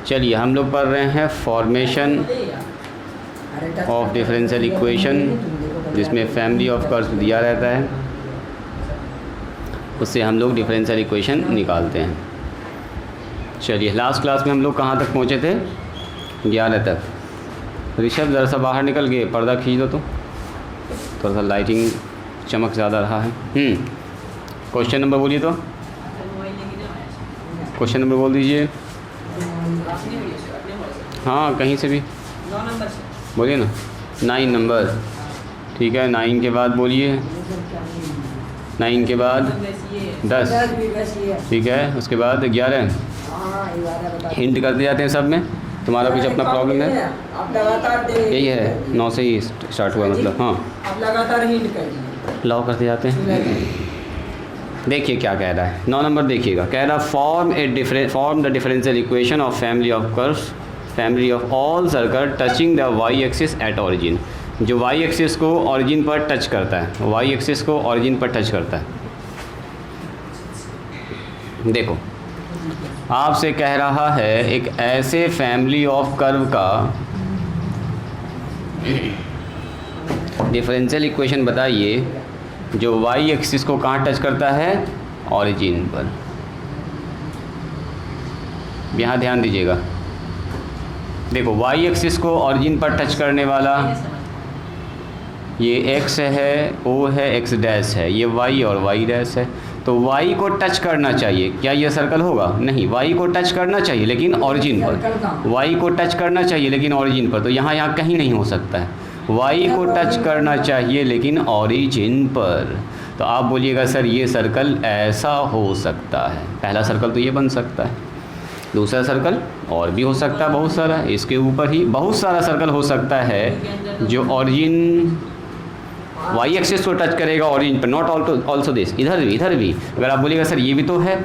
चलिए हम लोग पढ़ रहे हैं फॉर्मेशन ऑफ डिफरेंशियल इक्वेशन, जिसमें फैमिली ऑफ कर्व्स दिया रहता है, उससे हम लोग डिफरेंशियल इक्वेशन निकालते हैं। चलिए लास्ट क्लास में हम लोग कहाँ तक पहुँचे थे? 11 तक। ऋषभ ज़रा सा बाहर निकल गए, पर्दा खींच दो तो थोड़ा सा लाइटिंग चमक ज़्यादा रहा है। क्वेश्चन नंबर बोलिए तो, क्वेश्चन नंबर बोल दीजिए। हाँ कहीं से भी बोलिए ना। 9 नंबर, ठीक है। 9 के बाद बोलिए, 9 के बाद 10, ठीक है। उसके बाद 11। हिंट करते जाते हैं सब में। तुम्हारा कुछ अपना प्रॉब्लम है? यही है, 9 से ही स्टार्ट हुआ मतलब। हाँ आप लगातार हिंट करिए, लॉ करते जाते हैं। देखिए क्या कह रहा है, 9 नंबर देखिएगा। कह रहा form the differential equation of family of curves, family of all circle touching the y axis at origin. जो वाई एक्सिस को ऑरिजिन पर टच करता है, वाई एक्सिस को ऑरिजिन पर टच करता है। देखो आपसे कह रहा है एक ऐसे फैमिली ऑफ कर्व का डिफरेंशियल इक्वेशन बताइए जो वाई एक्सिस को कहाँ टच करता है? ऑरिजिन पर। यहाँ ध्यान दीजिएगा। देखो वाई एक्सिस को ऑरिजिन पर टच करने वाला ये x है, o है, x डैश है, ये y और y डैश है। तो y को टच करना चाहिए, क्या ये सर्कल होगा? नहीं, y को टच करना चाहिए लेकिन ऑरिजिन पर। y को टच करना चाहिए लेकिन ऑरिजिन पर, तो यहाँ कहीं नहीं हो सकता है। y को टच करना चाहिए लेकिन ऑरिजिन पर। तो आप बोलिएगा सर ये सर्कल ऐसा हो सकता है। पहला सर्कल तो ये बन सकता है, दूसरा सर्कल और भी हो सकता है बहुत सारा। इसके ऊपर ही बहुत सारा सर्कल हो सकता है जो ऑरिजिन वाई एक्सिस को टच करेगा ऑरिजिन पर, नॉट ऑल्सो दिस। इधर भी अगर आप बोलिएगा सर ये भी तो है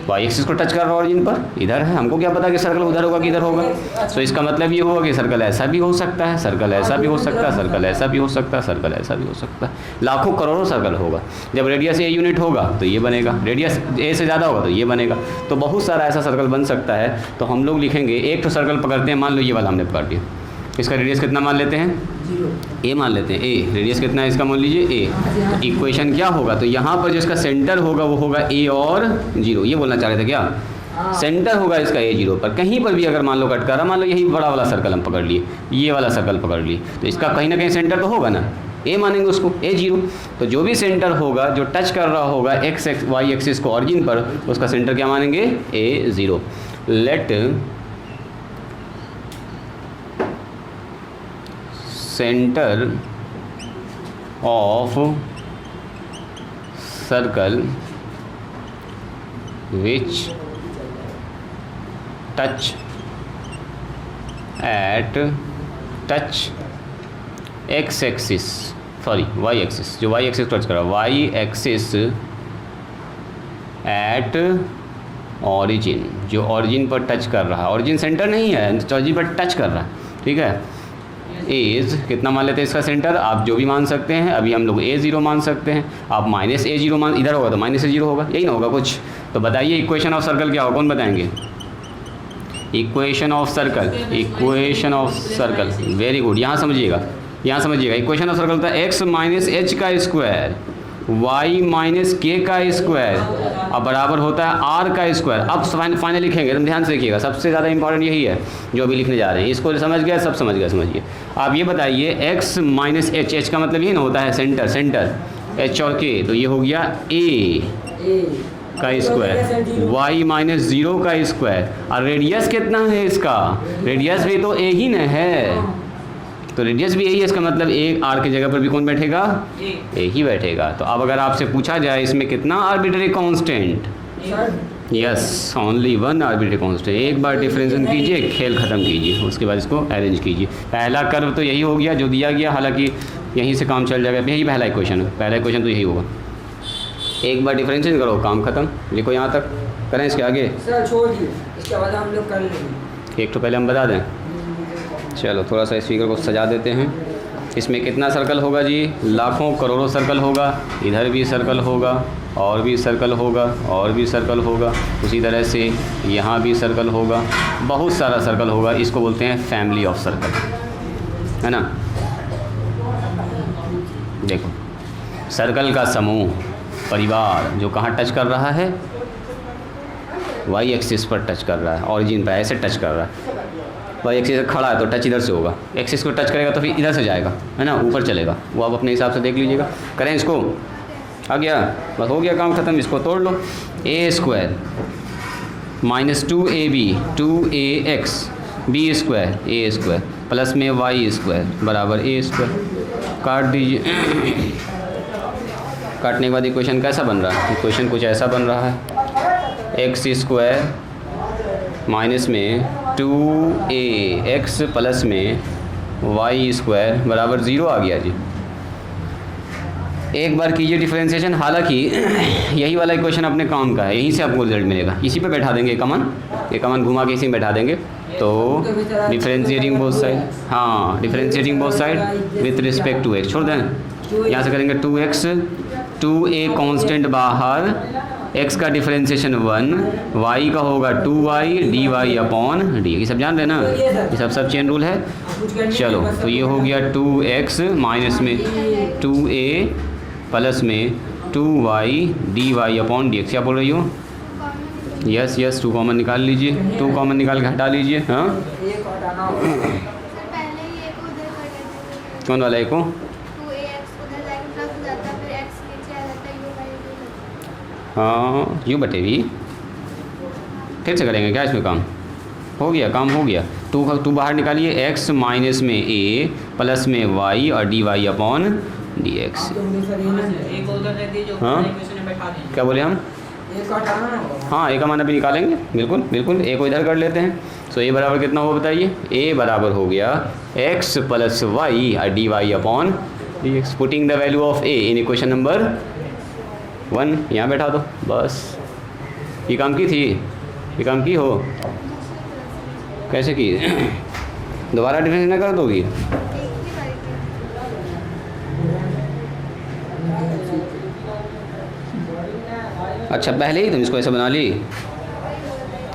वाई एक्सिस को टच कर रहा है ऑरिजिन पर, इधर है, हमको क्या पता कि सर्कल उधर होगा कि इधर होगा। तो इसका मतलब ये होगा कि सर्कल ऐसा भी हो सकता है, सर्कल ऐसा भी हो सकता है, सर्कल ऐसा भी हो सकता है, सर्कल ऐसा भी हो सकता है। लाखों करोड़ों सर्कल होगा। जब रेडियस ए यूनिट होगा तो ये बनेगा, रेडियस ए से ज़्यादा होगा तो ये बनेगा। तो बहुत सारा ऐसा सर्कल बन सकता है। तो हम लोग लिखेंगे, एक तो सर्कल पकड़ते हैं, मान लो ये वाला हमने पकड़ लिया, इसका रेडियस कितना मान लेते हैं? ए मान लेते हैं। ए रेडियस कितना है इसका, मान लीजिए ए। तो इक्वेशन क्या होगा? तो यहाँ पर जो इसका सेंटर होगा वो होगा ए और 0। ये बोलना चाह रहे थे क्या? सेंटर होगा इसका ए 0 पर। कहीं पर भी अगर मान लो कट कर रहा, मान लो यही बड़ा वाला सर्कल हम पकड़ लिए, ये वाला सर्कल पकड़ लिए, तो इसका कहीं ना कहीं सेंटर तो होगा ना, ए मानेंगे उसको, ए 0। तो जो भी सेंटर होगा जो टच कर रहा होगा एक्स वाई एक्सिस को ऑरिजिन पर, उसका सेंटर क्या मानेंगे? A 0। Let centre of circle which touch x axis, sorry y axis, जो वाई एक्सिस टच कर रहा है, वाई एक्सिस एट ऑरिजिन, जो ऑरिजिन पर टच कर रहा है, ऑरिजिन सेंटर नहीं है, ऑरिजिन पर टच कर रहा है, ठीक है। एज कितना मान लेते हैं इसका सेंटर? आप जो भी मान सकते हैं। अभी हम लोग ए 0 मान सकते हैं, आप माइनस ए 0 मान, इधर होगा तो माइनस ए 0 होगा, यही ना होगा कुछ। तो बताइए इक्वेशन ऑफ सर्कल क्या होगा, कौन बताएंगे? Equation of circle, equation of circle, very good. यहाँ समझिएगा, यहाँ समझिएगा। इक्वेशन ऑफ सर्कल था एक्स माइनस एच का स्क्वायर, वाई माइनस के का स्क्वायर, अब बराबर होता है आर का स्क्वायर। अब फाइनल लिखेंगे, एकदम ध्यान से देखिएगा, सबसे ज़्यादा इंपॉर्टेंट यही है जो अभी लिखने जा रहे हैं। इसको समझ गया, सब समझ गया, समझिए। आप ये बताइए एक्स माइनस एच, एच का मतलब ये ना होता है सेंटर, सेंटर एच और के, तो ये हो गया ए का स्क्वायर, वाई माइनस 0 का स्क्वायर। और रेडियस कितना है इसका? रेडियस भी तो ए ही न है, तो रेडियस भी यही है, इसका मतलब ए आर की जगह पर भी कौन बैठेगा? ए ही बैठेगा। तो अब अगर आपसे पूछा जाए इसमें कितना arbitrary constant? Yes, only 1 arbitrary constant. एक बार डिफरेंशिएशन कीजिए, खेल ख़त्म कीजिए, उसके बाद इसको अरेंज कीजिए। पहला कर्व तो यही हो गया जो दिया गया, हालांकि यहीं से काम चल जाएगा, यही पहला इक्वेशन है, पहला इक्वेशन तो यही होगा। एक बार डिफरेंशिएशन करो, काम ख़त्म। लिखो यहाँ तक, करें इसके आगे? सर छोड़ दिए, इसके बाद हम लोग कर लेंगे। एक तो पहले हम बता दें, चलो थोड़ा सा स्पीकर को सजा देते हैं। इसमें कितना सर्कल होगा जी? लाखों करोड़ों सर्कल होगा। इधर भी सर्कल होगा, और भी सर्कल होगा, और भी सर्कल होगा, उसी तरह से यहाँ भी सर्कल होगा, बहुत सारा सर्कल होगा। इसको बोलते हैं फैमिली ऑफ सर्कल, है ना। देखो सर्कल का समूह, परिवार जो कहाँ टच कर रहा है, वाई एक्सिस पर टच कर रहा है, ऑरिजिन पर ऐसे टच कर रहा है। वाई एक्सिस से खड़ा है तो टच इधर से होगा, एक्सिस को टच करेगा तो फिर इधर से जाएगा, है ना, ऊपर चलेगा। वो आप अपने हिसाब से देख लीजिएगा। करें इसको, आ गया, बस हो गया काम ख़त्म। इसको तोड़ लो। A square minus 2ab 2ax B square A square plus में वाई स्क्वायर बराबर ए स्क्वायर। काट दीजिए। काटने के बाद इक्वेशन कैसा बन रहा है? इक्वेशन कुछ ऐसा बन रहा है, एक्स स्क्वायर माइनस में 2ax प्लस में वाई स्क्वायर बराबर 0 आ गया जी। एक बार कीजिए डिफरेंशिएशन। हालांकि यही वाला इक्वेशन अपने काम का है, यहीं से आपको रिजल्ट मिलेगा। इसी पे बैठा देंगे एक कमान घुमा के इसी में बैठा देंगे तो डिफरेंशिएटिंग बोथ साइड, हाँ differentiating both side with respect to x छोड़ दें। यहाँ से करेंगे 2x 2a कांस्टेंट बाहर, x का डिफरेंशिएशन 1, y का होगा 2y dy अपॉन डी। ये सब जान रहे ना, ये सब चेन रूल है। चलो तो ये हो गया 2x माइनस में 2a प्लस में 2y dy अपॉन डी। क्या बोल रही हो? यस यस, 2 कॉमन निकाल लीजिए, 2 कॉमन निकाल के हटा लीजिए। हाँ कौन वाला एक को? हाँ यू बटे भी। फिर से करेंगे क्या इसमें? काम हो गया, काम हो गया। 2 बाहर निकालिए, x माइनस में a प्लस में y और dy अपॉन डी एक्स। हाँ क्या बोले हम? हाँ ए का मान अभी निकालेंगे, बिल्कुल बिल्कुल। ए को इधर कर लेते हैं। सो ए बराबर कितना होगा बताइए? ए बराबर हो गया x प्लस वाई और d y upon d x. Putting the value of a in equation number 1 यहाँ बैठा दो बस। ये काम की थी, ये काम की हो, कैसे की? दोबारा डिफरेंस ना कर दोगी? अच्छा पहले ही तुम इसको ऐसा बना ली?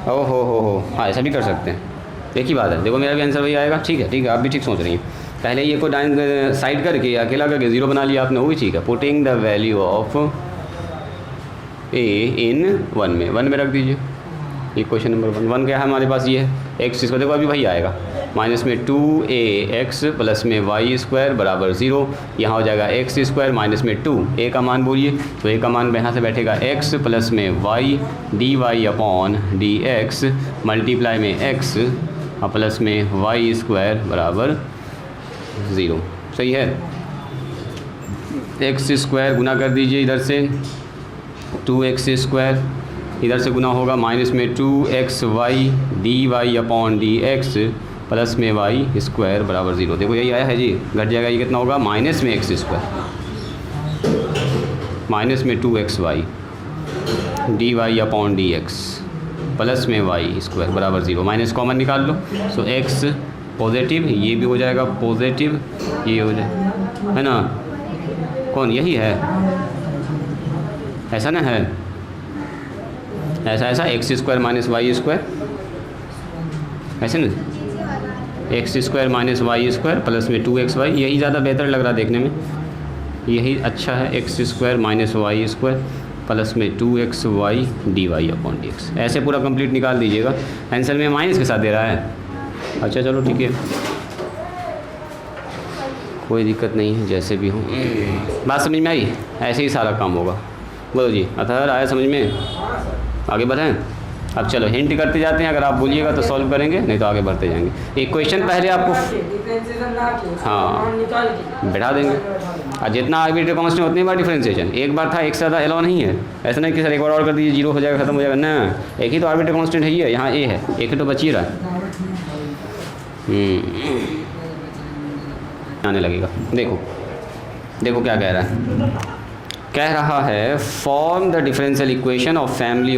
ओ हो, हाँ ऐसा भी कर सकते हैं। एक ही बात है, देखो मेरा भी आंसर वही आएगा। ठीक है ठीक है, आप भी ठीक सोच रही हैं। पहले ये को डाइन साइड करके अकेला करके 0 बना लिया आपने, वो भी ठीक है। Putting the value of a इन 1 में रख दीजिए। ये क्वेश्चन नंबर 1 क्या है हमारे पास? ये है एक्स, इसको देखो अभी वही आएगा, माइनस में 2ax प्लस में वाई स्क्वायर बराबर 0। यहाँ हो जाएगा एक्स स्क्वायर माइनस में 2, ए का मान बोलिए, तो ए का मान यहाँ से बैठेगा x प्लस में y d y upon d x multiply में x और प्लस में वाई स्क्वायर बराबर 0। सही है। एक्स स्क्वायर गुना कर दीजिए इधर से, 2x स्क्वायर इधर से गुना होगा, माइनस में 2xy d y upon d x plus में वाई स्क्वायर बराबर 0। देखो यही आया है जी, घट जाएगा। ये कितना होगा? माइनस में एक्स स्क्वायर माइनस में 2xy d y upon d x plus में वाई स्क्वायर बराबर 0। माइनस कॉमन निकाल लो, सो x पॉजिटिव, ये भी हो जाएगा पॉजिटिव, ये हो जाए, है ना। कौन? यही है, ऐसा ना है, ऐसा x square minus y square, ऐसे ना, x square minus y square plus में 2xy। यही ज़्यादा बेहतर लग रहा है देखने में, यही अच्छा है। X square minus y square plus में 2xy d y upon d x. ऐसे पूरा कंप्लीट निकाल दीजिएगा। आंसर में माइनस के साथ दे रहा है। अच्छा चलो ठीक है, कोई दिक्कत नहीं है, जैसे भी हो। बात समझ में आई? ऐसे ही सारा काम होगा। बोलो जी, अतः आया समझ में? आगे बढ़ें। अब चलो हिंट करते जाते हैं, अगर आप बोलिएगा तो सॉल्व करेंगे, नहीं तो आगे बढ़ते जाएंगे। एक क्वेश्चन पहले आपको हाँ बैठा देंगे, और जितना आर्बिट्रेरी कांस्टेंट उतनी बार डिफरेंशिएशन। एक बार था, एक से ज़्यादा अलाउ नहीं है। ऐसा नहीं कि सर एक बार और कर दीजिए 0 हो जाएगा, खत्म हो जाएगा ना। एक ही तो आर्बिट्रेरी कांस्टेंट है, ही है यहाँ ए है, एक ही तो बच ही रहा है। आने लगेगा। देखो देखो क्या कह रहा है, कह रहा है form the differential equation of family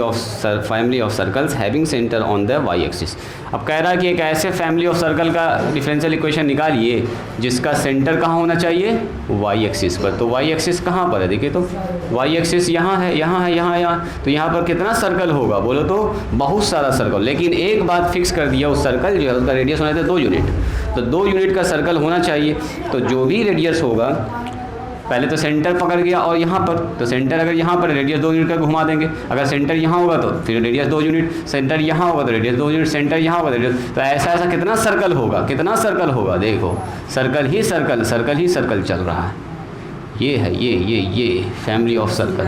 of circles having centre on the y axis. अब कह रहा है कि एक ऐसे फैमिली ऑफ सर्कल का डिफरेंशियल इक्वेशन निकालिए जिसका सेंटर कहाँ होना चाहिए, वाई एक्सिस पर। तो वाई एक्सिस कहाँ पर है, देखिए तो वाई एक्सिस यहाँ है, यहाँ है, यहाँ, यहाँ। तो यहाँ पर कितना सर्कल होगा, बोलो तो बहुत सारा सर्कल। लेकिन एक बात फिक्स कर दिया, उस सर्कल जो है उसका रेडियस होना चाहिए 2 यूनिट। तो 2 यूनिट का सर्कल होना चाहिए। तो जो भी रेडियस होगा, पहले तो सेंटर पकड़ गया और यहाँ पर, तो सेंटर अगर यहाँ पर रेडियस 2 यूनिट का घुमा देंगे। अगर सेंटर यहाँ होगा तो फिर रेडियस 2 यूनिट, सेंटर यहाँ होगा तो रेडियस 2 यूनिट, सेंटर यहाँ होगा तो रेडियस। तो ऐसा ऐसा कितना सर्कल होगा, कितना सर्कल होगा, देखो सर्कल ही सर्कल, सर्कल ही सर्कल चल रहा है। ये है ये फैमिली ऑफ सर्कल।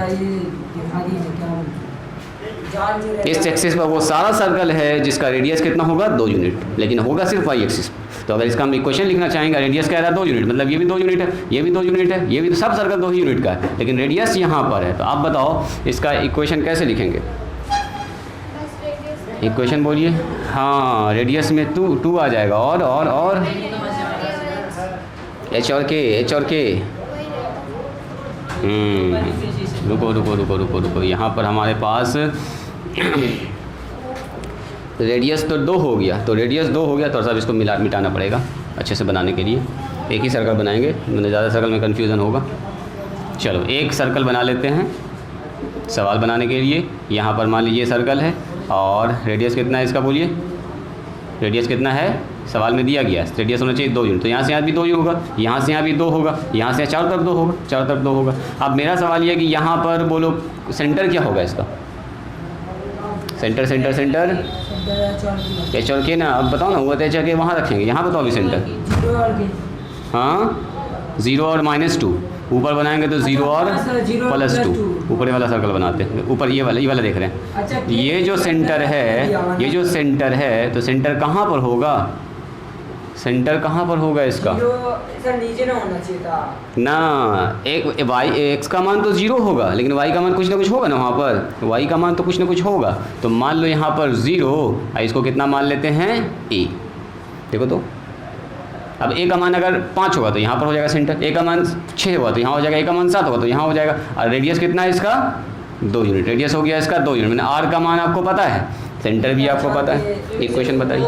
इस एक्सिस पर वो सारा सर्कल है जिसका रेडियस कितना होगा, 2 यूनिट, लेकिन होगा सिर्फ वाई एक्सिस। तो अगर इसका हम इक्वेशन लिखना चाहेंगे, रेडियस कह रहा है 2 यूनिट, मतलब ये भी 2 यूनिट है, ये भी 2 यूनिट है, ये भी, सब सर्कल 2 ही यूनिट का है, लेकिन रेडियस यहाँ पर है। तो आप बताओ इसका इक्वेशन कैसे लिखेंगे, इक्वेशन बोलिए। हाँ, रेडियस में 2 आ जाएगा और एच और के। रुको, यहाँ पर हमारे पास रेडियस तो 2 हो गया, तो रेडियस 2 हो गया, तो सब इसको मिटाना पड़ेगा अच्छे से बनाने के लिए। एक ही सर्कल बनाएंगे, मतलब ज़्यादा सर्कल में कन्फ्यूज़न होगा। चलो एक सर्कल बना लेते हैं सवाल बनाने के लिए। यहाँ पर मान लीजिए सर्कल है और रेडियस कितना है इसका, बोलिए रेडियस कितना है, सवाल में दिया गया है रेडियस होना चाहिए 2 यूनिट। तो यहाँ से यहाँ भी 2 ही होगा, यहाँ से यहाँ भी 2 होगा, यहाँ से चारों तरफ 2 होगा, चारों तरफ 2 होगा। अब मेरा सवाल ये है कि यहाँ पर बोलो सेंटर क्या होगा इसका, सेंटर एच और के ना। अब बताओ ना, वो तो एच और के वहाँ रखेंगे, यहाँ बताओ अभी सेंटर। हाँ, 0 और -2 ऊपर बनाएंगे तो 0 और +2, ऊपर वाला सर्कल बनाते हैं। ऊपर ये वाला देख रहे हैं, ये जो सेंटर है, तो सेंटर कहाँ पर होगा, सेंटर कहाँ पर होगा इसका, नीचे ना होना चाहिए था ना। एक वाई एक्स का मान तो 0 होगा, लेकिन वाई का मान कुछ ना कुछ होगा ना वहाँ पर, वाई का मान तो कुछ ना कुछ होगा। तो मान लो यहाँ पर 0, इसको कितना मान लेते हैं, ए। देखो तो अब ए का मान अगर 5 होगा तो यहाँ पर हो जाएगा सेंटर, ए का मान 6 होगा तो यहाँ हो जाएगा, ए का मान 7 होगा तो यहाँ हो जाएगा। और रेडियस कितना है इसका, 2 यूनिट, रेडियस हो गया इसका 2 यूनिट। मैंने आर का मान आपको पता है, सेंटर भी आपको पता है। इक्वेशन बताइए।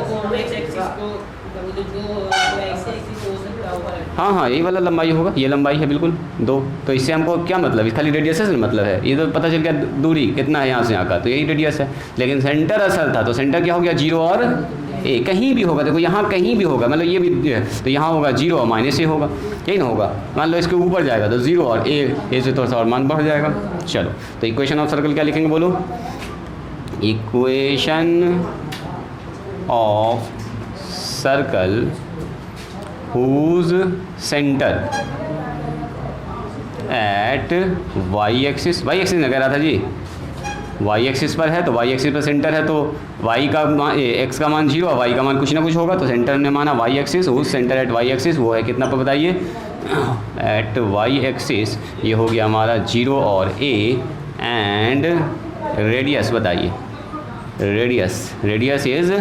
हाँ, ये वाला लंबाई होगा, ये लंबाई है बिल्कुल 2। तो इससे हमको क्या मतलब, खाली रेडियस से मतलब है, ये तो पता चल गया दूरी कितना है यहाँ से यहाँ का, तो यही रेडियस है। लेकिन सेंटर असल था, तो सेंटर क्या हो गया, 0 और ए। कहीं भी होगा, देखो यहाँ कहीं भी होगा, मतलब ये भी है, तो यहाँ होगा 0 और -a होगा, यही ना होगा। मान लो इसके ऊपर जाएगा तो 0 और ए से थोड़ा सा और मान बढ़ जाएगा। चलो, तो इक्वेशन ऑफ सर्कल क्या लिखेंगे, बोलो। Equation of circle whose center at y axis ने कह रहा था जी, y एक्सिस पर है, तो y एक्सिस पर सेंटर है, तो y का मान x का मान 0 और y का मान कुछ ना कुछ होगा। तो सेंटर ने माना y एक्सिस, उस सेंटर एट y एक्सिस वो है कितना पर बताइए, एट y एक्सिस ये हो गया हमारा 0 और a। एंड रेडियस बताइए, रेडियस इज़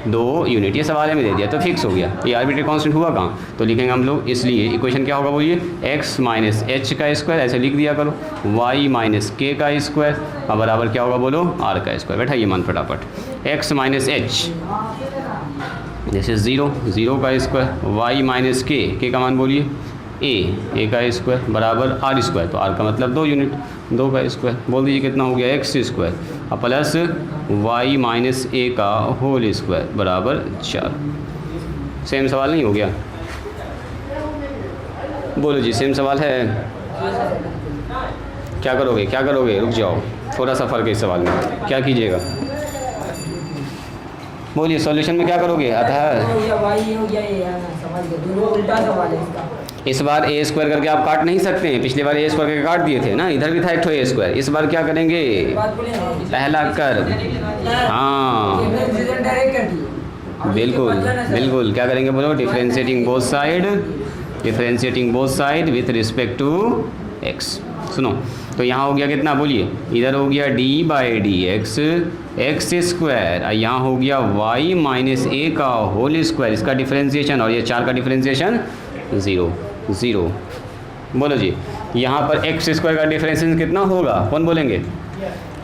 2 यूनिट। ये सवाल में दे दिया तो फिक्स हो गया, ये आर्बिट्री कांस्टेंट हुआ कहाँ, तो लिखेंगे हम लोग। इसलिए इक्वेशन क्या होगा बोलिए, x माइनस h का स्क्वायर, ऐसे लिख दिया करो, y माइनस k का स्क्वायर और बराबर क्या होगा बोलो, r का स्क्वायर। बैठाइए मान फटाफट, x माइनस h जैसे 0 का स्क्वायर, y माइनस k का मान बोलिए a का स्क्वायर बराबर r स्क्वायर, तो r का मतलब 2 यूनिट, 2 का स्क्वायर बोल दीजिए कितना हो गया, x स्क्वायर और प्लस y माइनस a का होल स्क्वायर बराबर 4। सेम सवाल नहीं हो गया, बोलो जी सेम सवाल है। क्या करोगे, रुक जाओ, थोड़ा सा फर्क है इस सवाल में, क्या कीजिएगा बोलिए, सॉल्यूशन में क्या करोगे, अतः इस बार ए स्क्वायर करके आप काट नहीं सकते हैं, पिछली बार ए स्क्वायर करके काट दिए थे ना, इधर भी था एक ठो ए स्क्वायर। इस बार क्या करेंगे, पहला कर, हाँ बिल्कुल क्या करेंगे बोलो, differentiating both side with respect to x. सुनो, तो यहाँ हो गया कितना बोलिए, इधर हो गया d/dx एक्स स्क्वायर, यहाँ हो गया y माइनस a का होल स्क्वायर, इसका डिफरेंशिएशन, और ये 4 का डिफरेंशिएशन 0 बोलो जी। यहाँ पर एक्स स्क्वायर का डिफरेंशिएशन कितना होगा, कौन बोलेंगे?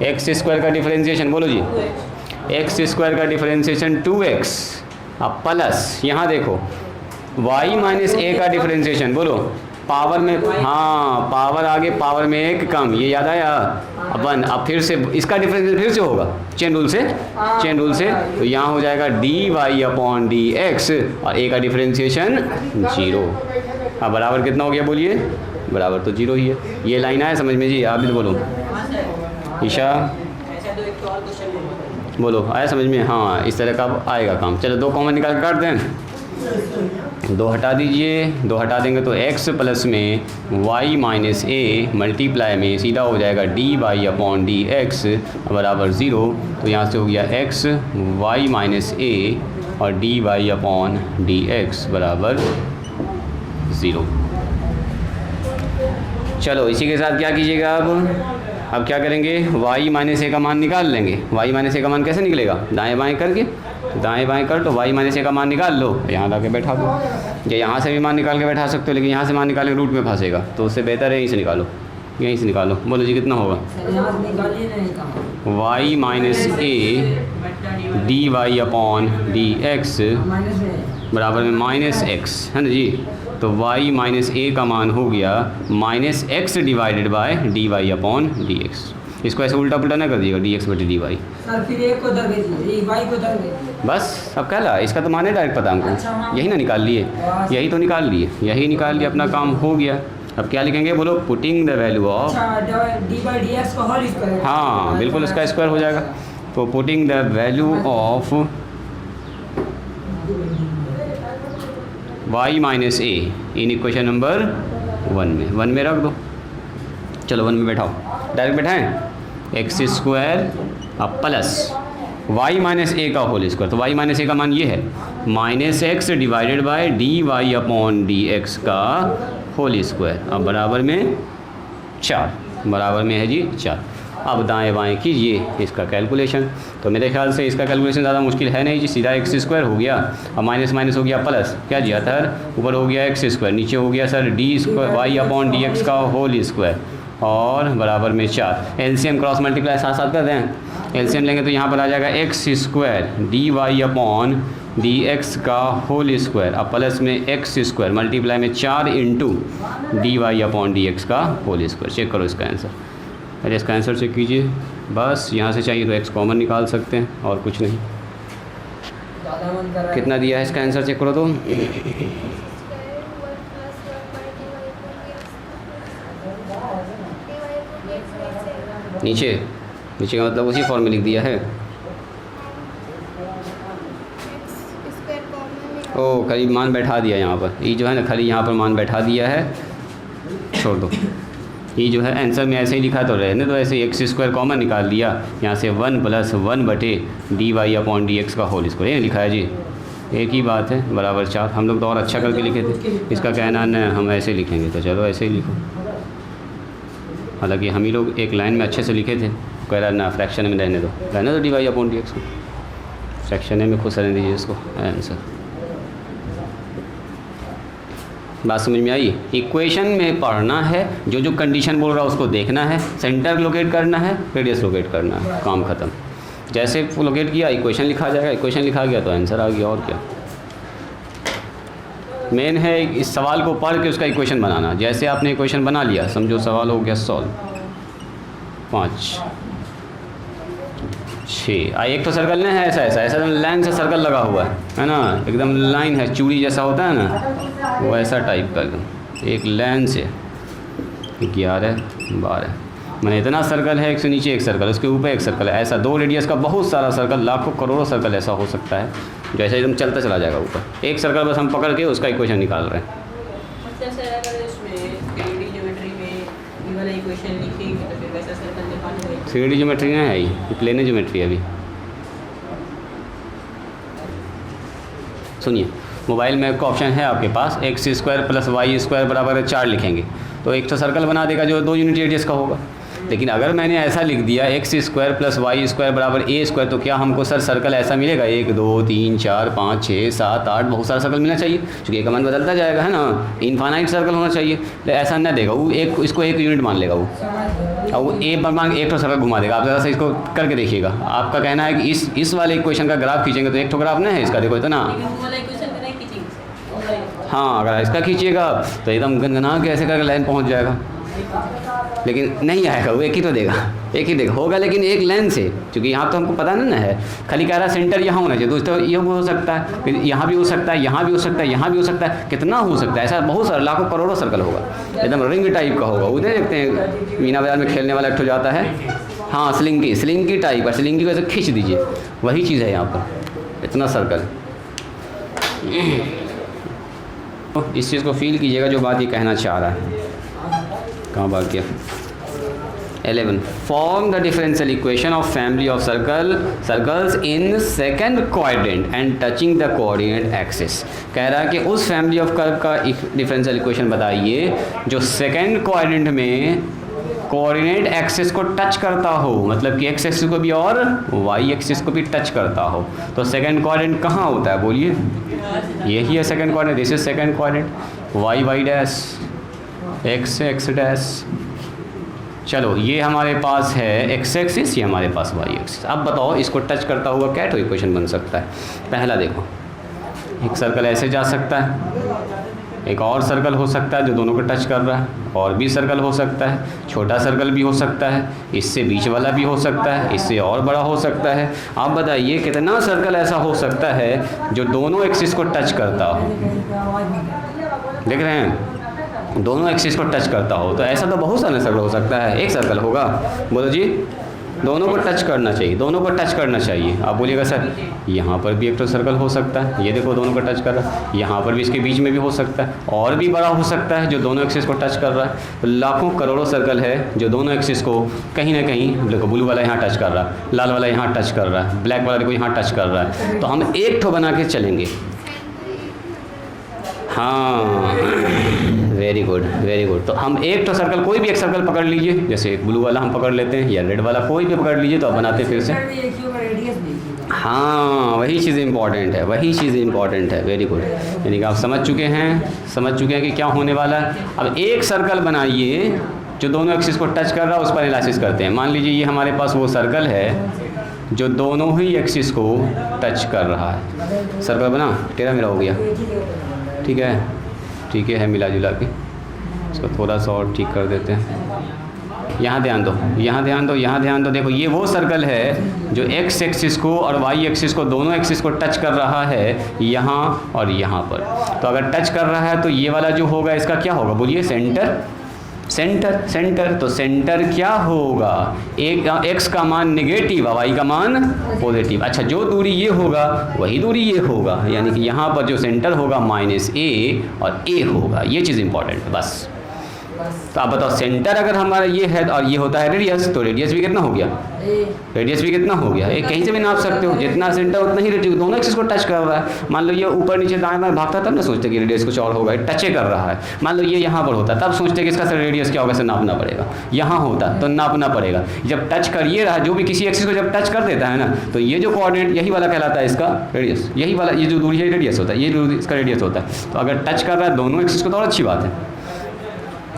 एक्स स्क्वायर का डिफरेंशिएशन बोलो जी। एक्स स्क्वायर का डिफरेंशिएशन 2x अब प्लस यहाँ देखो y माइनस ए का डिफरेंशिएशन बोलो पावर में, हाँ पावर आगे पावर में एक कम, ये याद आया अपन। अब फिर से इसका डिफरेंशिएशन फिर से होगा चेन रूल से, चेन रूल से, तो यहाँ हो जाएगा dy/dx और a का डिफरेंशिएशन 0। अब बराबर कितना हो गया बोलिए? बराबर तो 0 ही है। ये लाइन आया समझ में जी? आप भी तो बोलो ईशा, बोलो आया समझ में? हाँ इस तरह का आएगा काम। चलो 2 कॉमन निकाल कर दें, 2 हटा दीजिए, 2 हटा देंगे तो x प्लस में y माइनस ए मल्टीप्लाई में सीधा हो जाएगा dy/dx बराबर 0। तो यहाँ से हो गया x y माइनस ए और dy/dx बराबर 0। चलो इसी के साथ क्या कीजिएगा अब क्या करेंगे? y माइनस ए का मान निकाल लेंगे। y माइनस ए का मान कैसे निकलेगा? दाएं बाएं करके, दाएं बाएं कर तो y माइनस ए का मान निकाल लो, यहाँ ला के बैठा दो। या यहाँ से भी मान निकाल के बैठा सकते हो, लेकिन यहाँ से मान निकालने रूट में फंसेगा, तो उससे बेहतर है यहीं से निकालो, यहीं से निकालो। बोलो जी कितना होगा? y माइनस ए dy/dx बराबर में माइनस एक्स है ना जी। तो y माइनस ए का मान हो गया minus x divided by dy/dx। इसको ऐसे उल्टा पुल्टा ना कर दीजिएगा dx/dy। सर फिर एक को धर दीजिए, y को धर दीजिए बस। अब क्या ला, इसका तो मान है डायरेक्ट पता हमको। अच्छा, हाँ। यही ना निकाल लिए, यही तो निकाल लिए, यही निकाल लिए, अपना काम हो गया। अब क्या लिखेंगे बोलो? Putting the value of, d/dx का होल स्क्वायर। हाँ बिल्कुल उसका स्क्वायर हो जाएगा। तो putting the value of y minus A in equation number 1 में रख दो। चलो 1 में बैठाओ, डायरेक्ट बैठाएं। एक्स स्क्वायर अब प्लस y माइनस ए का होल स्क्वायर। तो y माइनस ए का मान ये है minus x divided by dy/dx का होल स्क्वायर। अब बराबर में 4, बराबर में है जी 4। अब दाएं बाएं कीजिए इसका कैलकुलेशन। तो मेरे ख्याल से इसका कैलकुलेशन ज़्यादा मुश्किल है नहीं जी, सीधा एक्स स्क्वायर हो गया, अब माइनस माइनस हो गया प्लस, क्या जी आता है ऊपर हो गया एक्स स्क्वायर, नीचे हो गया सर y/dx का होल स्क्वायर और बराबर में 4। एलसीएम क्रॉस मल्टीप्लाई साथ साथ कर दें। एलसीएम लेंगे तो यहाँ पर आ जाएगा एक्स स्क्वायर dy/dx का होल स्क्वायर अब प्लस में एक्स स्क्वायर मल्टीप्लाई में 4 इंटू dy/dx का होल स्क्वायर। चेक करो इसका आंसर। अरे इसका आंसर चेक कीजिए, बस यहाँ से चाहिए तो एक्स कॉमन निकाल सकते हैं और कुछ नहीं। कितना दिया है इसका आंसर चेक करो तो नीचे, नीचे का मतलब उसी फॉर्म में लिख दिया है। ओ खाली मान बैठा दिया यहाँ पर, ये जो है ना खाली यहाँ पर मान बैठा दिया है, छोड़ दो। ये जो है आंसर में ऐसे ही लिखा तो रहने तो ऐसे एक्स स्क्वायर कॉमन निकाल लिया, यहाँ से 1 + 1 बटे dy/dx का होल स्क्वायर, ये लिखा है जी, एक ही बात है बराबर 4। हम लोग तो और अच्छा करके लिखे थे, इसका कहना न हम ऐसे लिखेंगे, तो चलो ऐसे ही लिखो। हालांकि हम ही लोग एक लाइन में अच्छे से लिखे थे, कह रहा ना फ्रैक्शन में रहने दो dy/dx को, फ्रैक्शन में खुश रहने दीजिए इसको आंसर। बात समझ में आई? इक्वेशन में पढ़ना है, जो जो कंडीशन बोल रहा है उसको देखना है, सेंटर लोकेट करना है, रेडियस लोकेट करना है, काम ख़त्म। जैसे लोकेट किया इक्वेशन लिखा जाएगा, इक्वेशन लिखा गया तो आंसर आ गया, और क्या। मेन है इस सवाल को पढ़ के उसका इक्वेशन बनाना। जैसे आपने इक्वेशन बना लिया, समझो सवाल हो गया सॉल्व। 5 6 एक तो सर्कल नहीं है, ऐसा ऐसा ऐसा लाइन से सर्कल लगा हुआ है ना, एकदम लाइन है, चूड़ी जैसा होता है ना, वो ऐसा टाइप का एकदम एक लाइन से 11 12 मैंने इतना सर्कल है, एक से नीचे एक सर्कल, उसके ऊपर एक सर्कल है, ऐसा 2 रेडियस का बहुत सारा सर्कल, लाखों करोड़ों सर्कल ऐसा हो सकता है, जो ऐसा एकदम चलता चला जाएगा ऊपर। एक सर्कल बस हम पकड़ के उसका इक्वेशन निकाल रहे हैं। थ्री डी ज्योमेट्री नहीं है, ये प्लेन ज्योमेट्री है। अभी सुनिए, मोबाइल में एक ऑप्शन है आपके पास, X square plus Y square बराबर 4 लिखेंगे तो एक तो सर्कल बना देगा जो 2 यूनिट रेडियस का होगा। लेकिन अगर मैंने ऐसा लिख दिया x square plus Y square बराबर ए स्क्वायर, तो क्या हमको सर सर्कल ऐसा मिलेगा 1 2 3 4 5 6 7 8 बहुत सारा सर्कल मिलना चाहिए, क्योंकि एक मान बदलता जाएगा है ना, इनफाइनाइट सर्कल होना चाहिए। लेकिन ऐसा ना देगा वो, एक इसको 1 यूनिट मान लेगा वो, और वो ए मान एक तो सर्कल घुमा देगा। आप ज़रा सा इसको करके देखिएगा। आपका कहना है कि इस वाले इक्वेशन का ग्राफ खींचेंगे तो एक तो ग्राफ नहीं है इसका, देखो इतना। हाँ, अगर इसका खींचिएगा तो एकदम गनगना के ऐसे करके लाइन पहुंच जाएगा, लेकिन नहीं आएगा वो, एक ही तो देगा, एक ही देगा होगा, लेकिन एक लाइन से, क्योंकि यहाँ तो हमको पता नहीं ना है, खाली कह रहा सेंटर यहाँ होना चाहिए, दोस्तों ये हो सकता है, फिर यहाँ भी हो सकता है, यहाँ भी हो सकता है, यहाँ भी हो सकता है, कितना हो सकता है, ऐसा बहुत सारा लाखों करोड़ों सर्कल होगा, एकदम रिंग टाइप का होगा। उधर देखते हैं मीना बाजार में खेलने वाला एक ठो जाता है, हाँ स्लिंगी टाइप है, स्लिंगी को ऐसे खींच दीजिए, वही चीज़ है यहाँ पर, इतना सर्कल। इस चीज़ को फील कीजिएगा जो बात ये कहना चाह रहा है। कहाँ बात किया? 11 form the differential equation of family of circles in second quadrant and touching the coordinate axis. कह रहा है कि उस फैमिली ऑफ कर्व का डिफरेंशियल इक्वेशन बताइए जो सेकंड क्वाड्रेंट में कोऑर्डिनेट एक्सिस को टच करता हो, मतलब कि एक्स एक्सिस को भी और वाई एक्सिस को भी टच करता हो। तो सेकंड क्वाड्रेंट कहाँ होता है बोलिए? यही है second quadrant, this is second quadrant. Y y dash, x x dash. चलो ये हमारे पास है एक्स एक्सिस, ये हमारे पास वाई एक्सिस। अब बताओ इसको टच करता हुआ क्या तो इक्वेशन बन सकता है? पहला देखो, एक सर्कल ऐसे जा सकता है, एक और सर्कल हो सकता है जो दोनों को टच कर रहा है, और भी सर्कल हो सकता है, छोटा सर्कल भी हो सकता है, इससे बीच वाला भी हो सकता है, इससे और बड़ा हो सकता है। आप बताइए कितना सर्कल ऐसा हो सकता है जो दोनों एक्सिस को टच करता हो? देख रहे हैं, दोनों एक्सिस को टच करता हो, तो ऐसा तो बहुत सारे सर्कल हो सकता है। एक सर्कल होगा, बोलो जी, दोनों को टच करना चाहिए, दोनों को टच करना चाहिए। आप बोलिएगा सर यहाँ पर भी एक तो सर्कल हो सकता है, ये देखो दोनों को टच कर रहा है, यहाँ पर भी इसके बीच में भी हो सकता है, और भी बड़ा हो सकता है जो दोनों एक्सिस को टच कर रहा है। तो लाखों करोड़ों सर्कल है जो दोनों एक्सिस को कहीं ना कहीं, देखो ब्लू वाला यहाँ टच कर रहा है, लाल वाला यहाँ टच कर रहा है, ब्लैक वाला देखो यहाँ टच कर रहा है। तो हम एक ठो बना के चलेंगे। हाँ वेरी गुड वेरी गुड। तो हम एक तो सर्कल, कोई भी एक सर्कल पकड़ लीजिए, जैसे ब्लू वाला हम पकड़ लेते हैं या रेड वाला, कोई भी पकड़ लीजिए तो आप बनाते फिर से। हाँ वही चीज़ इंपॉर्टेंट है, वही चीज़ इंपॉर्टेंट है। वेरी गुड, यानी कि आप समझ चुके हैं कि क्या होने वाला है। अब एक सर्कल बनाइए जो दोनों एक्सिस को टच कर रहा है, उस पर एनालिसिस करते हैं। मान लीजिए ये हमारे पास वो सर्कल है जो दोनों ही एक्सिस को टच कर रहा है। सर्कल बना, टेढ़ा मेरा हो गया, ठीक है मिला जुला के इसको थोड़ा सा और ठीक कर देते हैं। यहाँ ध्यान दो। देखो ये वो सर्कल है जो एक्स एक्सिस को और वाई एक्सिस को, दोनों एक्सिस को टच कर रहा है यहाँ और यहाँ पर। तो अगर टच कर रहा है तो ये वाला जो होगा इसका क्या होगा बोलिए? सेंटर। तो सेंटर क्या होगा? एक एक्स का मान नेगेटिव, वाई का मान पॉजिटिव। अच्छा, जो दूरी ये होगा वही दूरी ये होगा, यानी कि यहाँ पर जो सेंटर होगा -a और a होगा। ये चीज़ इंपॉर्टेंट है बस। तो आप बताओ, सेंटर अगर हमारा ये है और ये होता है रेडियस, तो रेडियस भी कितना हो गया? एक कहीं से भी नाप सकते हो, जितना सेंटर उतना ही रेडियस। दोनों एक्सिस को टच कर रहा है। मान लो ये ऊपर नीचे दाएं बाएं भागता तब ना सोचते कि रेडियस कुछ और होगा, टचे कर रहा है। मान लो ये यहाँ पर होता तब सोचते कि इसका सर रेडियस क्या होगा, इसे नापना पड़ेगा। यहाँ होता तो नापना पड़ेगा। जब टच करिए रहा, जो भी किसी एक्सिस को जब टच कर देता है ना, तो ये जो कोऑर्डिनेट यही वाला कहलाता है इसका रेडियस। यही वाला, ये जो दूरी है रेडियस होता है, ये दूरी इसका रेडियस होता है। तो अगर टच कर रहा है दोनों एक्सिस को तो और अच्छी बात है।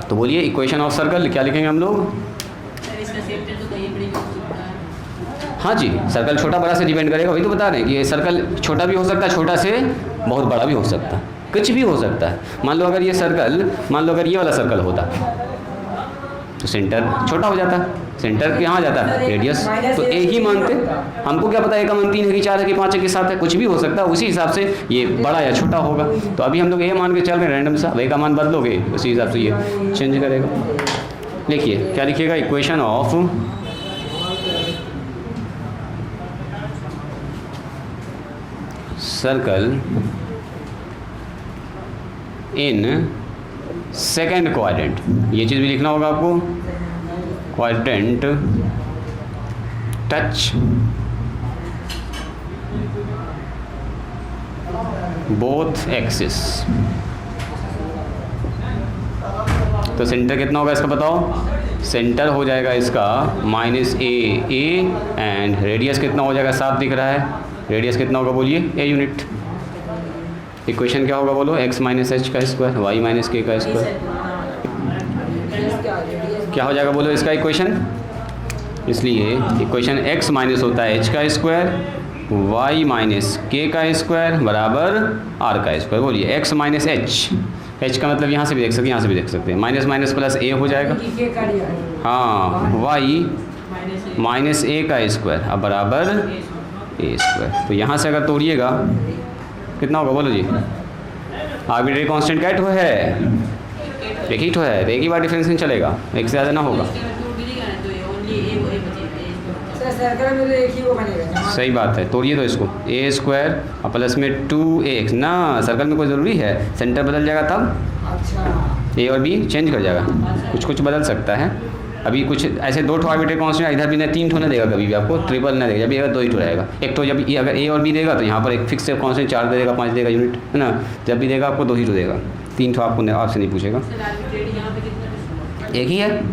तो बोलिए इक्वेशन ऑफ सर्कल क्या लिखेंगे हम लोग? हाँ जी, सर्कल छोटा बड़ा से डिपेंड करेगा। वही तो बता रहे हैं कि ये सर्कल छोटा भी हो सकता है, छोटा से बहुत बड़ा भी हो सकता है, कुछ भी हो सकता है। मान लो अगर ये वाला सर्कल होता तो सेंटर छोटा हो जाता, सेंटर यहाँ जाता है रेडियस, तो ए ही मानते। हमको क्या पता 1 का मान 3 है कि 4 है कि 5 है कि 7 है, कुछ भी हो सकता है। उसी हिसाब से ये बड़ा या छोटा होगा। तो अभी हम लोग ये मान के चल रहे हैं रैंडम सा, ए का मान बदलोगे उसी हिसाब से ये चेंज करेगा। लिखिए, क्या लिखिएगा? Equation of circle in second quadrant. ये चीज़ भी लिखना होगा आपको। Quadrant touch both axis. तो सेंटर कितना होगा इसका बताओ? सेंटर हो जाएगा इसका माइनस ए एंड रेडियस कितना हो जाएगा, साफ दिख रहा है, रेडियस कितना होगा बोलिए, ए यूनिट। इक्वेशन क्या होगा बोलो, x माइनस एच का स्क्वायर वाई माइनस के का स्क्वायर, क्या हो जाएगा बोलो इसका इक्वेशन। इसलिए इक्वेशन x माइनस होता है h का स्क्वायर, y माइनस के का स्क्वायर बराबर r का स्क्वायर। बोलिए x माइनस h का मतलब यहाँ से भी देख सकते हैं, यहाँ से भी देख सकते हैं, माइनस माइनस प्लस a हो जाएगा, हाँ y माइनस a का स्क्वायर अब बराबर a स्क्वायर। तो यहाँ से अगर तोड़िएगा कितना होगा बोलो जी, आर्बिट्रेरी कांस्टेंट क्या ठो है, एक ही ठो है, तो एक ही बार डिफरेंस नहीं चलेगा, एक से ज़्यादा ना होगा। सही बात है, तोड़िए तो इसको, ए स्क्वायर और प्लस में 2ax ना, सर्कल में कोई ज़रूरी है, सेंटर बदल जाएगा तब, अच्छा ए और बी चेंज कर जाएगा, कुछ कुछ बदल सकता है। अभी कुछ ऐसे दो ठो आर्बिट्रेरी कांस्टेंट इधर भी नहीं, तीन ठो ना देगा कभी भी आपको, ट्रिपल ना देगा, जब भी दो ही ठो रहेगा। एक तो जब ये अगर ए और बी देगा तो यहाँ पर एक फिक्स कांस्टेंट 4 दे देगा, 5 देगा यूनिट, है ना। जब भी देगा आपको 2 ही ठो देगा, 3 ठो आपको आपसे नहीं पूछेगा। एक ही है,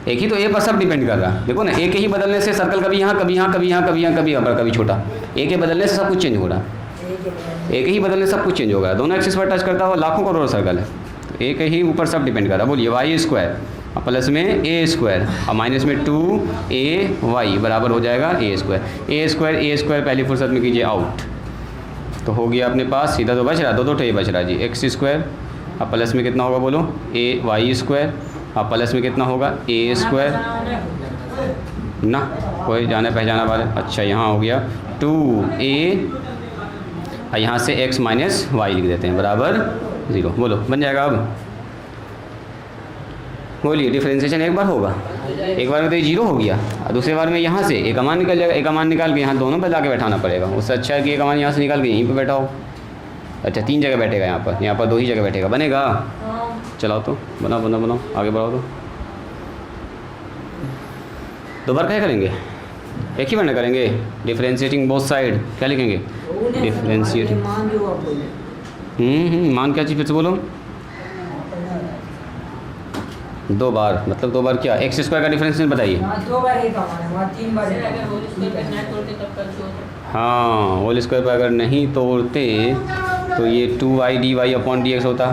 एक ही तो ए पर सब डिपेंड कर रहा है। देखो ना, एक ही बदलने से सर्कल कभी यहाँ कभी यहाँ कभी यहाँ कभी यहाँ कभी यहाँ पर कभी छोटा, एक ही बदलने से सब कुछ चेंज हो रहा है, एक ही बदलने से सब कुछ चेंज होगा। दोनों एक्सिस पर टच करता हुआ लाखों करोड़ सर्कल है, तो एक ही ऊपर सब डिपेंड कर रहा है। बोलिए वाई स्क्वायर और प्लस में ए स्क्वायर और माइनस में 2ay बराबर हो जाएगा ए स्क्वायर पहली फुर्सत में कीजिए आउट, तो हो गया अपने पास सीधा तो बच रहा, दो ये बच रहा जी, एक्स स्क्वायर और प्लस में कितना होगा बोलो, ए वाई स्क्वायर और प्लस में कितना होगा ए स्क्वायर ना, कोई जाना पहचाना वाले। अच्छा यहाँ हो गया 2a और यहाँ से x माइनस वाई लिख देते हैं बराबर 0। बोलो बन जाएगा अब, बोलिए डिफरेंशिएशन एक बार होगा, एक बार में तो ये 0 हो गया और दूसरे बार में यहाँ से एक अमान निकल जाएगा, एक अमान निकाल के यहाँ दोनों पे ला के बैठाना पड़ेगा। उससे अच्छा है कि एक अमान यहाँ से निकाल के यहीं पे बैठाओ। अच्छा 3 जगह बैठेगा, यहाँ पर 2 ही जगह बैठेगा, बनेगा। चलाओ तो, बनाओ आगे बढ़ाओ तो। 2 बार क्या करेंगे, एक ही बार ना करेंगे, डिफरेंशिएटिंग बोथ साइड क्या लिखेंगे, डिफरेंशिएटिंग मान क्या चीज़ फिर से बोलो, 2 बार मतलब 2 बार क्या, एक्स स्क्वायर का डिफरेंशिएशन बताइए। 2 बार एक हमारा वहाँ 3 बार हाँ, होल स्क्वायर पर अगर नहीं तोड़ते तो ये 2y dy अपॉन dx होता,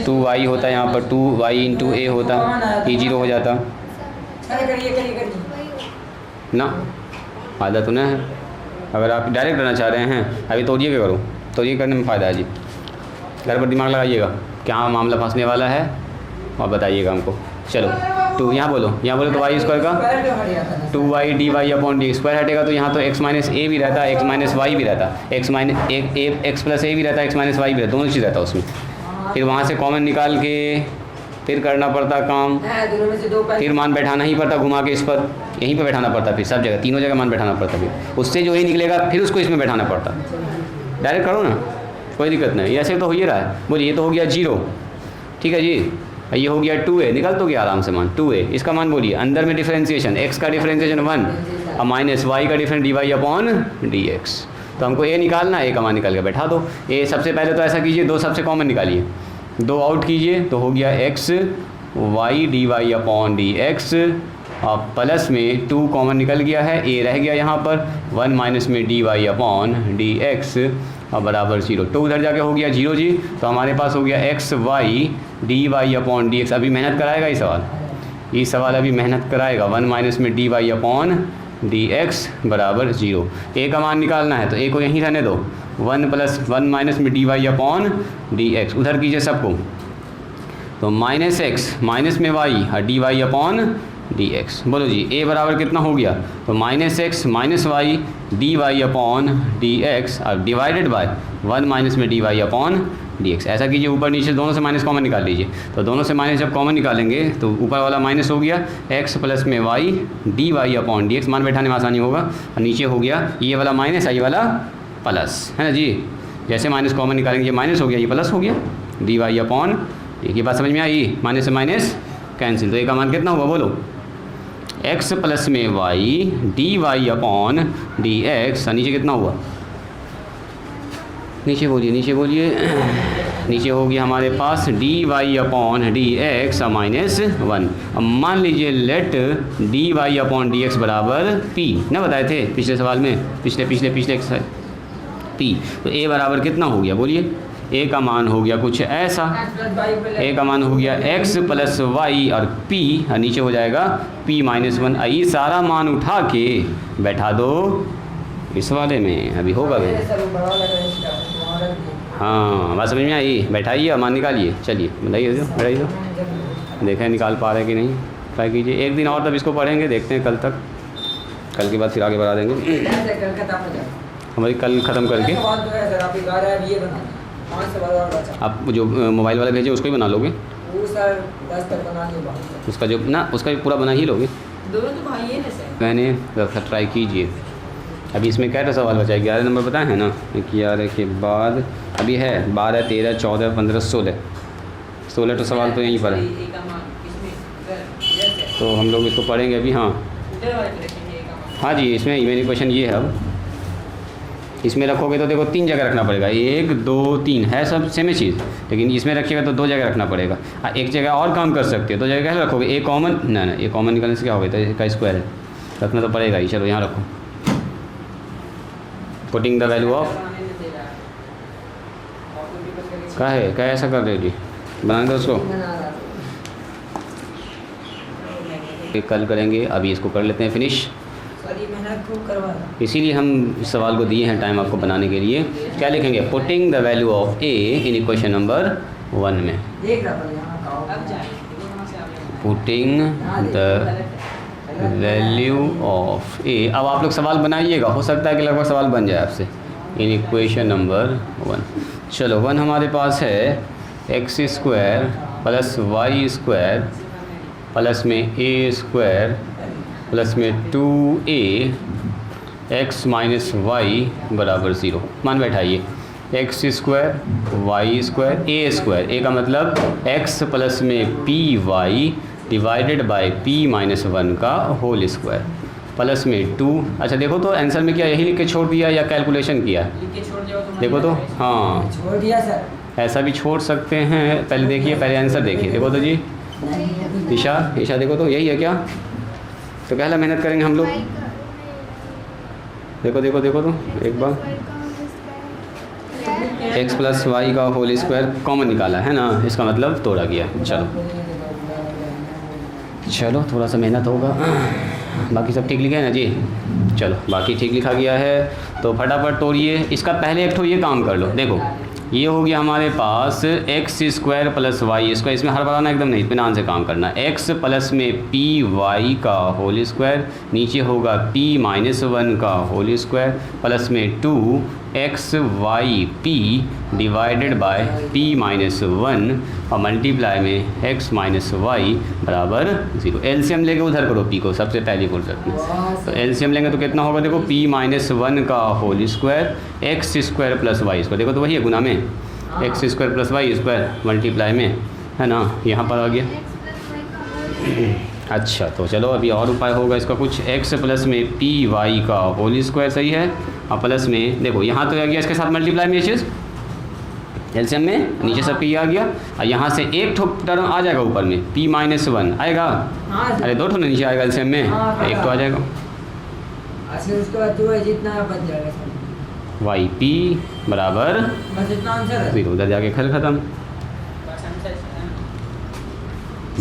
2y होता यहाँ पर 2y इंटू a होता, ये 0 हो जाता करिए ना, फ़ायदा तो नहीं है। अगर आप डायरेक्ट करना चाह रहे हैं अभी तोड़िए क्या करो, तोड़िए करने में फ़ायदा है जी। घर पर दिमाग लगाइएगा क्या मामला फंसने वाला है और बताइएगा हमको। चलो 2 यहाँ बोलो तो वाई स्क्वायर का 2y dy upon D square हटेगा, तो यहाँ तो x माइनस ए भी रहता, x माइनस वाई भी रहता, x प्लस ए भी रहता, x माइनस वाई भी रहता, दोनों चीज़ रहता उसमें। फिर वहाँ से कॉमन निकाल के फिर करना पड़ता काम, फिर मान बैठाना ही पड़ता, घुमा के इस पर यहीं पर बैठाना पड़ता, फिर सब जगह तीनों जगह मान बैठाना पड़ता, फिर उससे जो ही निकलेगा फिर उसको इसमें बैठाना पड़ता। डायरेक्ट करो ना, कोई दिक्कत नहीं, ऐसे तो हो ही रहा है। बोलिए ये तो हो गया 0, ठीक है जी, ये हो गया 2a, निकल तो गया आराम से मान 2a, इसका मान बोलिए अंदर में डिफरेंशिएशन x का डिफरेंशिएशन 1 और माइनस y का डिफरेंस dy अपॉन dx। तो हमको a निकालना, a का मान निकाल के बैठा दो। a सबसे पहले तो ऐसा कीजिए 2 सबसे कॉमन निकालिए, 2 आउट कीजिए तो हो गया x y dy upon dx और प्लस में 2 कॉमन निकल गया है, a रह गया यहाँ पर 1 माइनस में dy अपॉन dx और बराबर 0। 2 उधर जाके हो गया 0 जी, तो हमारे पास हो गया x y dy upon dx। अभी मेहनत कराएगा ये सवाल अभी मेहनत कराएगा। 1 माइनस में dy अपॉन dx बराबर 0। a का मान निकालना है तो a को यहीं रहने दो, 1 प्लस 1 माइनस में dy अपॉन dx उधर कीजिए सबको, तो माइनस x माइनस में y और dy अपॉन dx। बोलो जी a बराबर कितना हो गया, तो minus x minus y dy upon dx और डिवाइडेड बाय 1 माइनस में dy अपॉन dx। ऐसा कीजिए ऊपर नीचे दोनों से माइनस कॉमन निकाल लीजिए, तो दोनों से माइनस जब कॉमन निकालेंगे तो ऊपर वाला माइनस हो गया x प्लस में y dy अपॉन dx, मान बैठाने में आसानी होगा, और नीचे हो गया ये वाला माइनस ये वाला प्लस, है ना जी। जैसे माइनस कॉमन निकालेंगे ये माइनस हो गया ये प्लस हो गया, dy अपॉन, ये बात समझ में आई, माइनस से माइनस कैंसिल, तो ये का मान कितना हुआ बोलो, x प्लस में y dy अपॉन dx, नीचे कितना हुआ नीचे बोलिए, नीचे बोलिए। नीचे हो गया हमारे पास dy अपॉन dx माइनस 1। अब मान लीजिए लेट dy अपॉन dx बराबर p ना बताए थे पिछले सवाल में, पिछले p। तो a बराबर कितना हो गया बोलिए? a का मान हो गया कुछ ऐसा, a का मान हो गया x प्लस वाई और p, और नीचे हो जाएगा p माइनस 1। ये सारा मान उठा के बैठा दो इस वाले में, अभी होगा भी। हाँ बात समझ में आई? बैठाइए और मान निकालिए। चलिए बताइए, बैठाइए तो देखें निकाल पा रहे कि नहीं, ट्राई कीजिए। एक दिन और तब इसको पढ़ेंगे, देखते हैं कल तक, कल के बाद फिर आगे बढ़ा देंगे। हमारी कल ख़त्म करके आप जो मोबाइल वाला भेजे उसको ही बना लोगे? उसका जो ना, उसका भी पूरा बना ही लोगे? दोनों तो भाई है ना सर। मैंने ट्राई कीजिए। अभी इसमें क्या सवाल बचा है? 11 नंबर बताए हैं ना? 11 के बाद अभी है 12, 13, 14, 15, 16 तो सवाल तो यहीं पर है। तो हम लोग इसको पढ़ेंगे अभी। हाँ जी, इसमें मेरी क्वेश्चन ये है, अब इसमें रखोगे तो देखो 3 जगह रखना पड़ेगा, 1 2 3 है सब सेम चीज़, लेकिन इसमें रखिएगा तो 2 जगह रखना पड़ेगा। एक जगह और काम कर सकते हो, 2 जगह कैसे रखोगे? एक कॉमन ना, एक कॉमन निकालने से क्या होगा? तो इसका स्क्वायर है, रखना तो पड़ेगा ही। चलो यहाँ रखो, पुटिंग द वैल्यू ऑफ क्या है, क्या ऐसा कर रहे हो जी? बनाने दो उसको, कल करेंगे, अभी इसको कर लेते हैं फिनिश। इसीलिए हम इस सवाल को दिए हैं टाइम आपको बनाने के लिए। क्या लिखेंगे? Putting the value of a in equation number 1 में। पुटिंग द वैल्यू ऑफ ए। अब आप लोग सवाल बनाइएगा, हो सकता है कि लगभग सवाल बन जाए आपसे इन इक्वेशन नंबर 1। चलो 1 हमारे पास है x square plus Y square plus में ए स्क्वायर प्लस में 2a एक्स माइनस वाई बराबर 0। मान बैठाइए, x square Y square A square, a का मतलब x प्लस में P y divided by p minus 1 का होल स्क्वायर प्लस में 2। अच्छा देखो तो आंसर में क्या यही लिख के छोड़ दिया या कैलकुलेशन किया? देखो तो, हाँ छोड़ दिया सर। ऐसा भी छोड़ सकते हैं। पहले देखिए, पहले आंसर देखिए। देखो तो जी, ईशा देखो तो यही है क्या? तो पहला मेहनत करेंगे हम लोग। देखो तो एक बार, एक्स प्लस वाई का होल स्क्वायर कॉमन निकाला है ना, इसका मतलब तोड़ा गया। चलो थोड़ा सा मेहनत होगा, बाकी सब ठीक लिखा है ना जी? चलो बाकी ठीक लिखा गया है, तो फटाफट तोड़िए। इसका पहले एक ठो ये काम कर लो। देखो ये हो गया हमारे पास X square plus Y square, इसमें हड़बड़ाना एकदम नहीं, इत्मीनान से काम करना। एक्स प्लस में पी वाई का होल स्क्वायर, नीचे होगा पी माइनस 1 का होल स्क्वायर प्लस में 2 x Y p divided by p minus 1 और मल्टीप्लाई में एक्स माइनस वाई बराबर 0। एलसीएम लेके उधर करो पी को सबसे पहली फुर्सत में। तो एलसीएम लेंगे तो कितना होगा? देखो पी माइनस 1 का whole square x square plus Y square, देखो तो वही है गुना में, x square plus Y square multiply में, है ना, यहाँ पर आ गया। अच्छा तो चलो अभी और उपाय होगा इसका कुछ। एक्स प्लस में पी वाई का होल स्क्वायर सही है, और प्लस में देखो यहाँ तो आ गया इसके साथ मल्टीप्लाई में ये चीज़, एलसीएम में नीचे से पी आ गया, और यहाँ से एक ठो टर्म आ जाएगा ऊपर में, पी माइनस 1 आएगा। अरे 2 ठो नीचे आएगा एलसीएम में, एक तो आ जाएगा। उसके बाद जो है जितना बच जाएगा वाई पी बराबर बस इतना आंसर है। 0, उधर जाके खेल खत्म।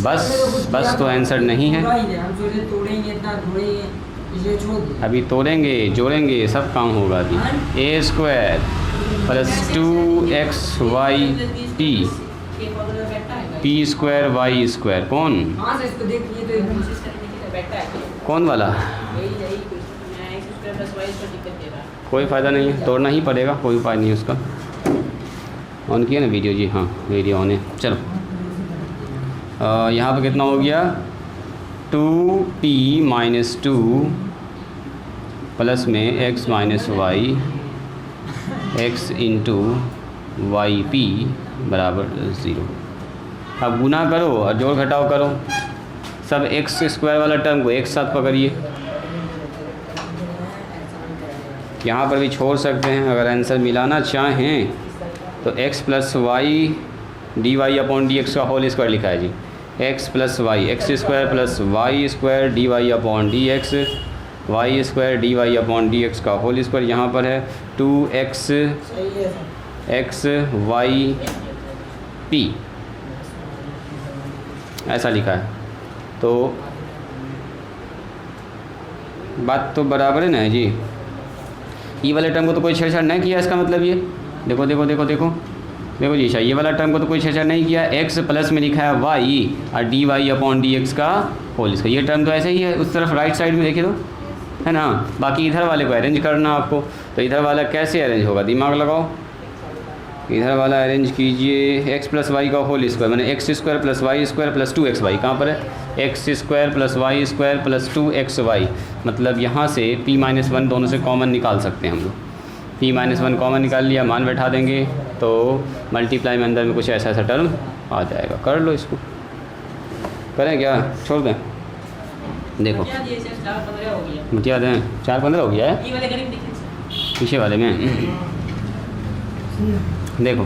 बस तो आंसर नहीं है। हम सोचे तोड़ेंगे इतना थोड़ेंगे, इसलिए छोड़ दिया। अभी तोड़ेंगे जोड़ेंगे सब काम होगा अभी। A square plus 2 x Y P square Y square, कौन हाँ सर इसको देखिए तो एकदम कौन वाला? कोई फ़ायदा नहीं है, तोड़ना ही पड़ेगा, कोई उपाय नहीं है उसका। ऑन किया ना वीडियो जी? हाँ वीडियो ऑन है। चलो यहाँ पर कितना हो गया? 2p माइनस 2 प्लस में x minus y x into y p बराबर 0। अब गुना करो और जोड़ घटाओ करो, सब एक्स स्क्वायर वाला टर्म को एक साथ पकड़िए। यहाँ पर भी छोड़ सकते हैं। अगर आंसर मिलाना चाहें तो x plus y d y upon d x का होल स्क्वायर लिखा है जी। x plus y x square plus Y square d y upon d x, y square d y upon d x का whole square. यहाँ पर है 2x सही है सर। एक्स वाई पी ऐसा लिखा है। तो बात तो बराबर है ना जी। ये वाले टर्म को तो कोई छेड़छाड़ नहीं किया, इसका मतलब ये देखो देखो देखो देखो देखो जी। ये वाला टर्म को तो कोई छेड़छाड़ नहीं किया। x प्लस में लिखा है y और d y upon d x का होल इसका, ये टर्म तो ऐसे ही है। उस तरफ राइट साइड में देखिए तो है ना। बाकी इधर वाले को अरेंज करना आपको, तो इधर वाला कैसे अरेंज होगा, दिमाग लगाओ। इधर वाला अरेंज कीजिए x प्लस वाई का होल स्क्वायर, मैंने x square plus Y square plus 2xy। कहाँ पर है, x square plus Y square plus 2xy। मतलब यहाँ से p-1 दोनों से कॉमन निकाल सकते हैं हम लोग। p-1 कॉमन निकाल लिया, मान बैठा देंगे तो मल्टीप्लाई में अंदर में कुछ ऐसा ऐसा टर्म आ जाएगा। कर लो इसको, करें क्या, छोड़ दें। देखो क्या दें, 4-15 हो गया है पीछे वाले में। देखो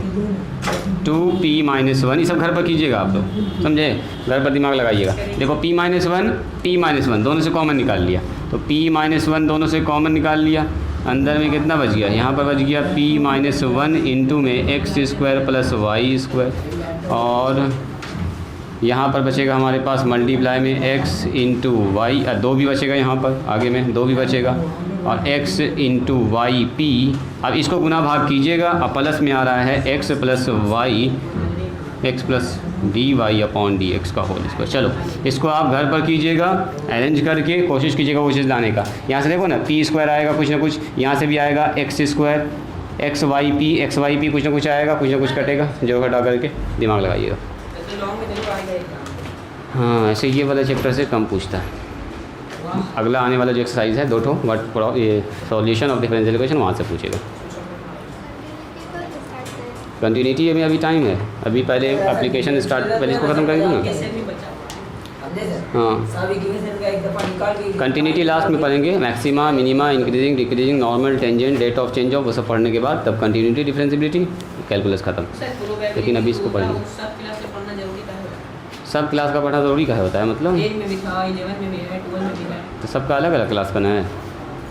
2p-1, ये सब घर पर कीजिएगा आप लोग, समझे, घर पर दिमाग लगाइएगा। देखो p-1 दोनों से कॉमन निकाल लिया, तो p-1 दोनों से कॉमन निकाल लिया। अंदर में कितना बच गया, यहाँ पर बच गया p-1 इंटू में x square plus Y square, और यहाँ पर बचेगा हमारे पास मल्टीप्लाई में x इंटू वाई, 2 भी बचेगा यहाँ पर, आगे में 2 भी बचेगा, और x इंटू वाई पी। अब इसको गुना भाग कीजिएगा, अब प्लस में आ रहा है x plus y, x plus d y upon d x का होल स्क्वायर। चलो इसको आप घर पर कीजिएगा, अरेंज करके कोशिश कीजिएगा वो चीज़ लाने का। यहाँ से देखो ना p स्क्वायर आएगा कुछ ना कुछ, यहाँ से भी आएगा x square x Y p कुछ ना कुछ आएगा, कुछ ना कुछ कटेगा, जो घटा करके दिमाग लगाइएगा। हाँ ऐसे ये वाला चैप्टर से कम पूछता है। अगला आने वाला जो एक्सरसाइज है 2 वर्ड ये सॉल्यूशन ऑफ डिफरेंशियल इक्वेशन, वहाँ से पूछेगा। कंटिन्यूटी अभी टाइम है, अभी पहले एप्लीकेशन स्टार्ट, पहले इसको ख़त्म करेंगे ना। हाँ कंटिन्यूटी लास्ट में पढ़ेंगे, maxima minima increasing decreasing normal tangent rate of change of, वो सब पढ़ने के बाद तब कंटिन्यूटी डिफरेंशिएबिलिटी कैलकुलस ख़त्म। लेकिन अभी इसको पढ़ेंगे। सब क्लास का पढ़ना ज़रूरी का होता है, मतलब तो सबका अलग अलग क्लास करना है।